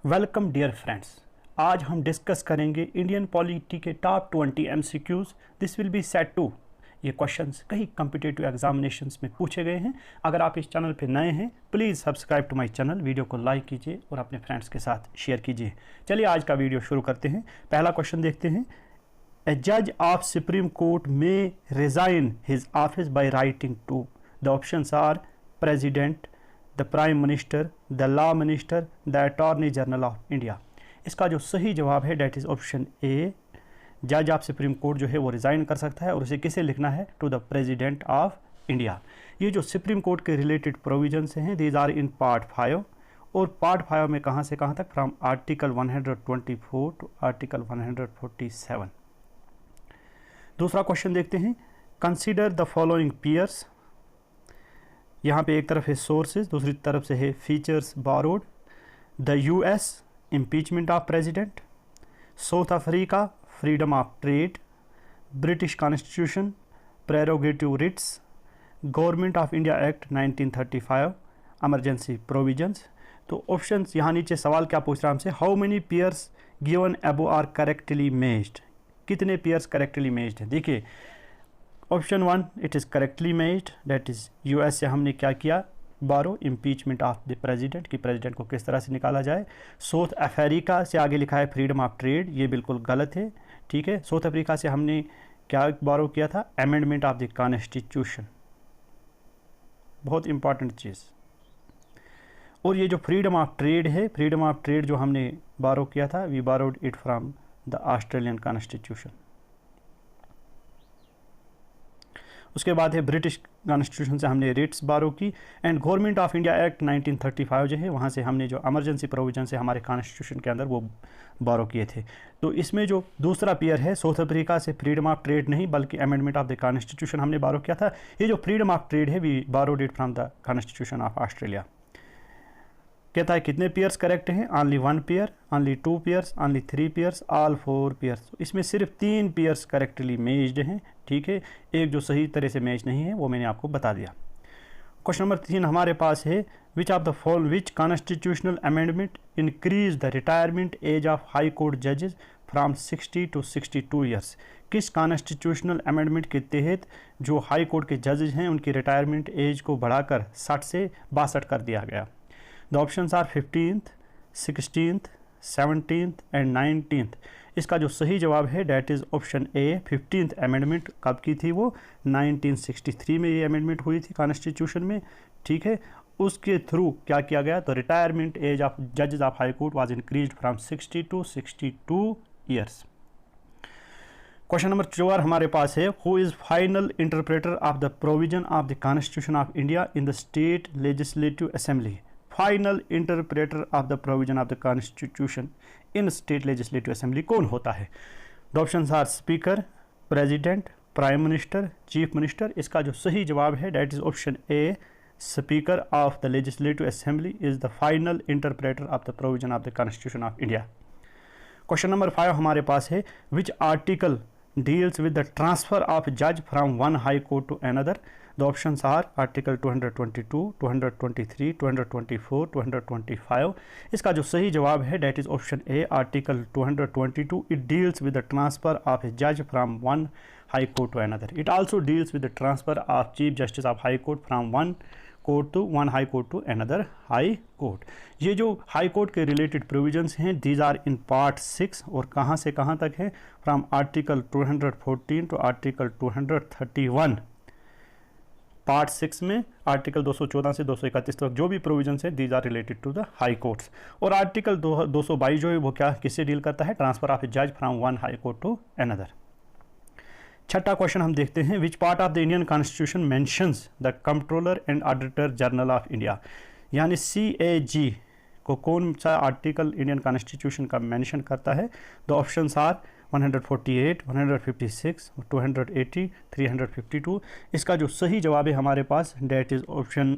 Welcome dear friends. आज हम discuss करेंगे इंडियन पॉलिटी के top 20 MCQs. This will be set two. ये क्वेश्चंस कई कम्पिटिटिव एग्जामिनेशंस में पूछे गए हैं। अगर आप इस चैनल पे नए हैं please subscribe to my channel, video को लाइक कीजिए और अपने फ्रेंड्स के साथ शेयर कीजिए। चलिए आज का वीडियो शुरू करते हैं। पहला क्वेश्चन देखते हैं। ए जज ऑफ सुप्रीम कोर्ट में resign his office by writing to. The options are president, the prime minister, the law minister, the attorney general of India. इसका जो सही जवाब है डेट इज़ ऑप्शन ए। जज ऑफ सुप्रीम कोर्ट जो है वो रिज़ाइन कर सकता है और उसे किसे लिखना है? To the president of India. ये जो सुप्रीम कोर्ट के रिलेटेड प्रोविजंस हैं दीज आर इन पार्ट 5 और पार्ट 5 में कहाँ से कहाँ तक? From article 124 to article 147। दूसरा क्वेश्चन देखते हैं। Consider the following pairs. यहाँ पे एक तरफ है सोर्सेज, दूसरी तरफ से है features borrowed. The US impeachment of president, South Africa freedom of trade, British constitution prerogative writs, government of India act 1935 emergency provisions. तो ऑप्शंस यहाँ नीचे सवाल क्या पूछ रहा है हमसे? How many pairs given above are correctly matched. कितने पियर्स करेक्टली मैच्ड हैं? देखिए option 1 it is correctly matched, that is US से हमने क्या किया? Borrow impeachment of the president कि प्रेसिडेंट को किस तरह से निकाला जाए। साउथ अफ्रीका से आगे लिखा है फ्रीडम ऑफ ट्रेड, ये बिल्कुल गलत है। ठीक है, साउथ अफ्रीका से हमने क्या बारो किया था? अमेंडमेंट ऑफ द कॉन्स्टिट्यूशन, बहुत इंपॉर्टेंट चीज़। और ये जो फ्रीडम ऑफ ट्रेड है, फ्रीडम ऑफ ट्रेड जो हमने बारो किया था, we borrowed it from the Australian constitution. उसके बाद है ब्रिटिश कॉन्स्टिट्यूशन से हमने रिट्स बारो की। And government of India act 1935 जो है वहाँ से हमने जो इमरजेंसी प्रोविजन से हमारे कॉन्स्टिट्यूशन के अंदर वो बारो किए थे। तो इसमें जो दूसरा पेयर है साउथ अफ्रीका से फ्रीडम ऑफ ट्रेड नहीं बल्कि अमेंडमेंट ऑफ द कॉन्स्टिट्यूशन हमने बारो किया था। ये जो फ्रीडम ऑफ ट्रेड है we borrowed it from the constitution of Australia. कहता है कितने पेयर्स करेक्ट हैं? Only 1 pair, only 2 pairs, only 3 pairs, all 4 pairs. इसमें सिर्फ 3 पेयर्स करेक्टली मैच्ड हैं। ठीक है, एक जो सही तरह से मैच नहीं है वो मैंने आपको बता दिया। क्वेश्चन नंबर 3 हमारे पास है which of the following which constitutional amendment increase the retirement age of high court जजेस फ्राम 60 टू 62 ईयर्स। किस कॉन्स्टिट्यूशनल अमेंडमेंट के तहत जो हाई कोर्ट के जजेस हैं उनकी रिटायरमेंट एज को बढ़ाकर 60 से 62 कर दिया गया? The options are 15th, 16th, 17th and 19th। इसका जो सही जवाब है that is option A. 15th amendment कब की थी? वो 1963 में ये अमेंडमेंट हुई थी कॉन्स्टिट्यूशन में। ठीक है, उसके थ्रू क्या किया गया? तो रिटायरमेंट एज ऑफ जजेस of high court was increased from 60 to 62 years. Question number 4 हमारे पास है who is final interpreter of the provision of the constitution of India in the state legislative assembly. Final interpreter of the provision of the constitution in state legislative assembly कौन होता है? The options are speaker, president, prime minister, chief minister. इसका जो सही जवाब है that is option A. Speaker of the legislative assembly is the final interpreter of the provision of the constitution of India. Question number 5 हमारे पास है which article deals with the transfer of judge from one high court to another. The options are article 222, 223, 224, 225. इसका जो सही जवाब है that is option A, article 222. It deals with the transfer of a judge from one high court to another. It also deals with the transfer of chief justice of high court from one court to one high court to another high court. ये जो high court के related provisions हैं these are in part 6 और कहाँ से कहाँ तक है? From article 214 to article 231। Part 6 में आर्टिकल 214 से 231 तक जो भी प्रोविजंस हैं these are related to the high courts. और आर्टिकल 222 जो है वो क्या किससे डील करता है? ट्रांसफर ऑफ ए जज from one high court to another. छठा क्वेश्चन हम देखते हैं which part of the Indian constitution mentions the controller and auditor general of India. यानी CAG को कौन सा आर्टिकल इंडियन कॉन्स्टिट्यूशन का मेंशन करता है? The options are 148, 156, 280, 352। इसका जो सही जवाब है हमारे पास that is option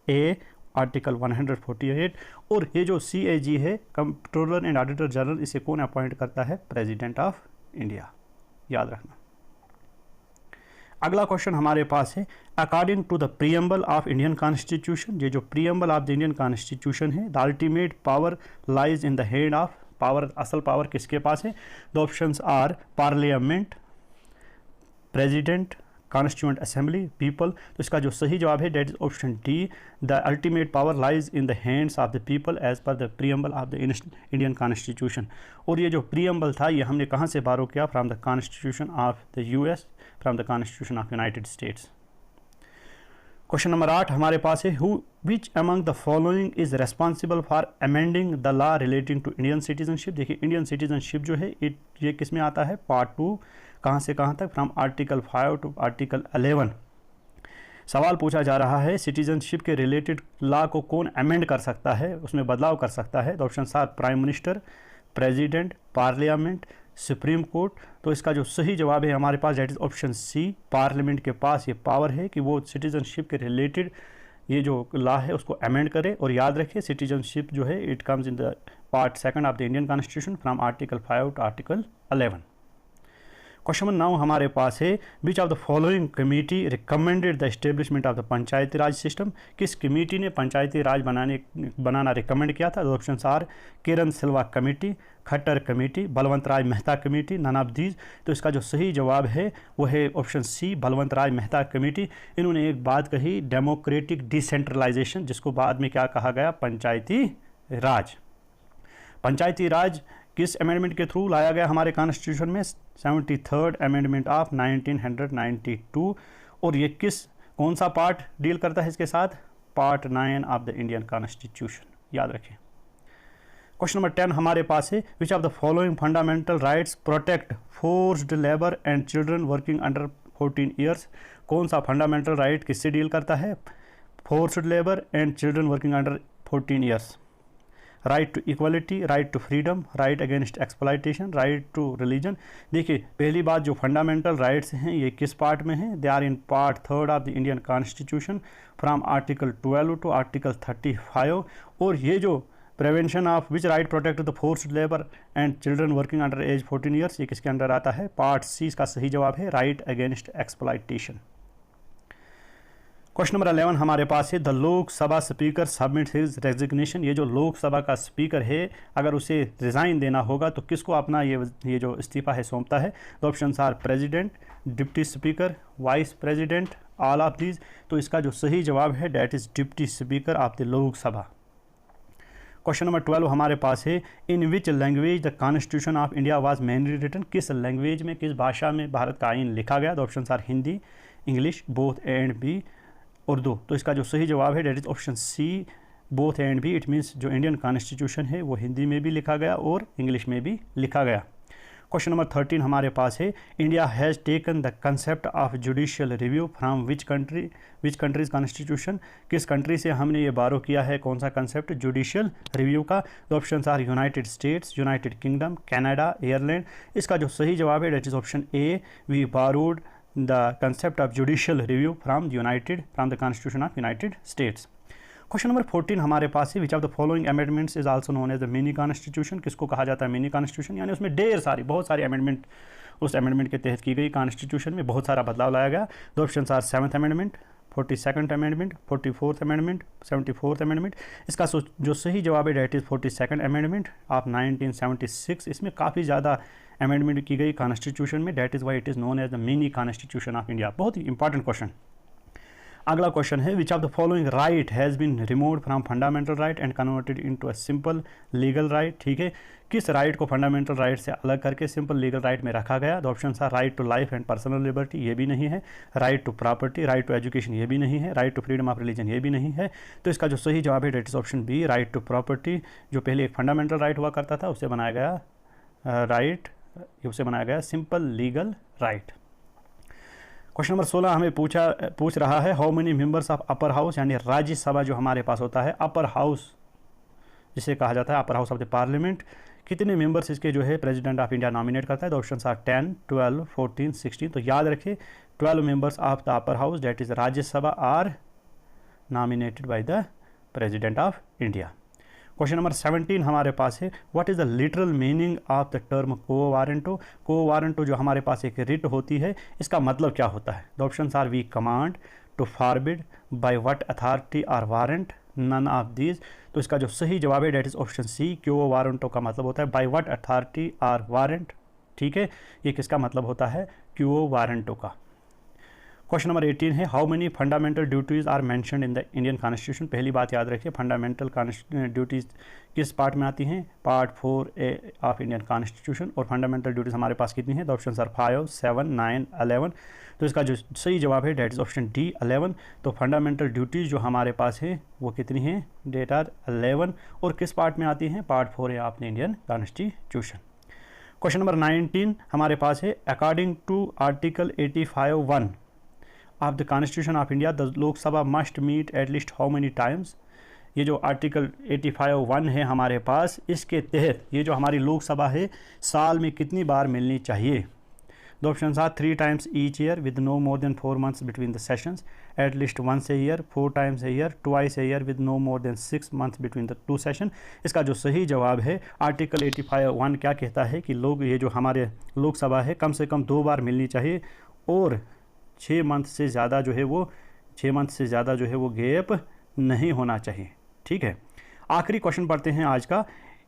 A, article 148। और ये जो CAG है कंट्रोलर एंड ऑडिटर जनरल, इसे कौन अपॉइंट करता है? प्रेसिडेंट ऑफ इंडिया, याद रखना। अगला क्वेश्चन हमारे पास है, according to the preamble of Indian constitution, ये जो preamble of the Indian constitution है, the ultimate power lies in the hand of, power, असल पावर किसके पास है? The options are parliament, president, constituent assembly, people. तो इसका जो सही जवाब है that is option D, the ultimate power lies in the hands of the people as per the preamble of the Indian constitution. और ये जो प्रीएम्बल था ये हमने कहाँ से बारो किया? From the constitution of the US, from the constitution of United States. Question number 8 हमारे पास है, who which among the following is responsible for amending the law relating to Indian citizenship. देखिए इंडियन सिटीजनशिप जो है ये किस में आता है? पार्ट 2, कहाँ से कहाँ तक? From article 5 to article 11। सवाल पूछा जा रहा है सिटीजनशिप के रिलेटेड लॉ को कौन अमेंड कर सकता है, उसमें बदलाव कर सकता है? तो option are prime minister, president, parliament, supreme court. तो इसका जो सही जवाब है हमारे पास that is option C, parliament के पास ये पावर है कि वो सिटीजनशिप के रिलेटेड ये जो लॉ है उसको अमेंड करे। और याद रखिए सिटीजनशिप जो है it comes in the part 2 of the Indian constitution from article 5 to article 11। Question number 9 हमारे पास है, which of the following committee recommended the establishment of the Panchayati Raj system. किस कमेटी ने पंचायती राज बनाना रिकमेंड किया था? Option are Kiran Silva committee, Khattar committee, Balwant Rai Mehta committee, none of these. तो इसका जो सही जवाब है वो है option C, Balwant Rai Mehta committee. इन्होंने एक बात कही, डेमोक्रेटिक डिसेंट्रलाइजेशन, जिसको बाद में क्या कहा गया? पंचायती राज। पंचायती राज किस अमेंडमेंट के थ्रू लाया गया हमारे कॉन्स्टिट्यूशन में? 73rd amendment of 1992। और ये कौन सा पार्ट डील करता है इसके साथ? Part 9 of the Indian constitution, याद रखें। क्वेश्चन नंबर 10 हमारे पास है, which of the following fundamental rights protect forced labour and children working under 14 years. कौन सा फंडामेंटल राइट किससे डील करता है? Forced labour and children working under 14 years. Right to equality, right to freedom, right against exploitation, right to religion. देखिए पहली बात जो fundamental rights हैं ये किस पार्ट में हैं? They are in part 3 of the Indian constitution from article 12 to article 35। और ये जो prevention of which right protect the forced labour and children working under age 14 years, ये किसके अंडर आता है? Part C. इसका सही जवाब है right against exploitation. Question number 11 हमारे पास है, the Lok Sabha speaker submit his resignation. ये जो लोकसभा का स्पीकर है अगर उसे रिज़ाइन देना होगा तो किसको अपना ये जो इस्तीफ़ा है सौंपता है? तो option are president, deputy speaker, vice president, all of these. तो इसका जो सही जवाब है that is deputy speaker of the Lok Sabha. Question number 12 हमारे पास है, in which language the constitution of India was mainly written. किस लैंग्वेज में, किस भाषा में भारत का आइन लिखा गया? तो option are Hindi, English, both and B, Urdu. तो इसका जो सही जवाब है that is option C, both and B. It means जो इंडियन कॉन्स्टिट्यूशन है वो हिंदी में भी लिखा गया और इंग्लिश में भी लिखा गया। क्वेश्चन नंबर 13 हमारे पास है, India has taken the concept of judicial review from which countries constitution. किस कंट्री से हमने ये बारो किया है कौन सा कंसेप्ट जुडिशियल रिव्यू का? तो option are United States, United Kingdom, Canada, Ireland. इसका जो सही जवाब है that is option A, we borrowed the concept of judicial review from the constitution of United States. Question number 14 हमारे पास है, which of the following amendments is also known as the mini constitution. किसको कहा जाता है mini constitution? यानी उसमें बहुत सारी अमेंडमेंट उस अमेंडमेंट के तहत की गई, कॉन्स्टिट्यूशन में बहुत सारा बदलाव लाया गया। दो option are 7th amendment, 42nd amendment, 44th amendment, 74th amendment. इसका जो सही जवाब है that is 42nd amendment of 1976। इसमें काफ़ी ज़्यादा अमेंडमेंट की गई कॉन्स्टिट्यूशन में, that is why it is known as the mini constitution of India. बहुत ही इंपॉर्टेंट क्वेश्चन। अगला क्वेश्चन है, which of the following right has been removed from fundamental right and converted into a simple legal right. ठीक है, किस right को fundamental right से अलग करके सिंपल लीगल राइट में रखा गया? The option are right to life and personal liberty, ये भी नहीं है। Right to property, right to education, ये भी नहीं है। Right to freedom of religion, ये भी नहीं है। तो इसका जो सही जवाब है that is option B, right to property. जो पहले एक फंडामेंटल राइट हुआ करता था उसे बनाया गया उसे बनाया गया simple legal right. Question number 16 हमें पूछ रहा है, how many members of upper house, यानी राज्यसभा जो हमारे पास होता है, अपर हाउस जिसे कहा जाता है upper house of the parliament, कितने मेंबर्स इसके जो है प्रेसिडेंट ऑफ इंडिया नॉमिनेट करता है? तो ऑप्शन आर 10, 12, 14, 16। तो याद रखिए 12 members of the upper house that is Rajya Sabha are nominated by the president of India. Question number 17 हमारे पास है, what is the literal meaning of the term quo warranto. Quo warranto जो हमारे पास एक रिट होती है, इसका मतलब क्या होता है। The options are we command, to forbid, by what authority और वारंट, नन ऑफ दीज। तो इसका जो सही जवाब है डेट इज़ ऑप्शन सी, क्यो वारंटो का मतलब होता है बाय व्हाट अथॉरिटी और वारंट। ठीक है, ये किसका मतलब होता है, क्यो वारंटो का। क्वेश्चन नंबर 18 है, how many fundamental duties are mentioned in the Indian constitution. पहली बात याद रखिए, फंडामेंटल ड्यूटीज़ किस पार्ट में आती हैं, part 4A of Indian constitution. और फंडामेंटल ड्यूटीज़ हमारे पास कितनी है, द ऑप्शन आर 5, 7, 9, 11। तो इसका जो सही जवाब है डेट इज़ ऑप्शन डी, 11। तो फंडामेंटल ड्यूटीज़ जो हमारे पास है वो कितनी है, डेट आर 11। और किस पार्ट में आती हैं, part 4A of the Indian constitution. Question number 19 हमारे पास है, according to article 85(1) of the constitution of India the Lok Sabha must meet at least how many times. ये जो आर्टिकल 85(1) है हमारे पास, इसके तहत ये जो हमारी लोकसभा है साल में कितनी बार मिलनी चाहिए। The options are 3 times each year with no more than 4 months between the sessions, at least once a year, 4 times a year, twice a year with no more than 6 months between the 2 session. इसका जो सही जवाब है, article 85(1) क्या कहता है कि लोग ये जो हमारे लोकसभा है कम से कम 2 बार मिलनी चाहिए और 6 मंथ से ज़्यादा जो है वो 6 मंथ से ज़्यादा जो है वो गैप नहीं होना चाहिए। ठीक है, आखिरी क्वेश्चन पढ़ते हैं आज का।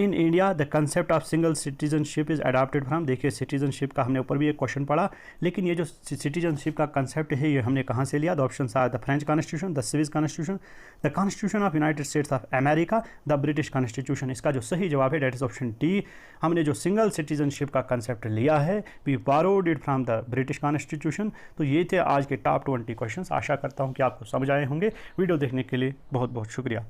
In India the concept of single citizenship is adopted from. देखिए, सिटीजनशिप का हमने ऊपर भी एक क्वेश्चन पढ़ा, लेकिन ये जो सिटीजनशिप का कंसेप्ट है ये हमने कहाँ से लिया। The options are the French constitution, the Swiss constitution, the constitution of United States of America, the British constitution. इसका जो सही जवाब है डेट इज ऑप्शन डी। हमने जो सिंगल सिटीजनशिप का कंसेप्ट लिया है, we borrowed it from the British constitution. तो ये थे आज के टॉप 20 क्वेश्चन। आशा करता हूँ कि आपको समझ आए होंगे। वीडियो देखने के लिए बहुत बहुत शुक्रिया।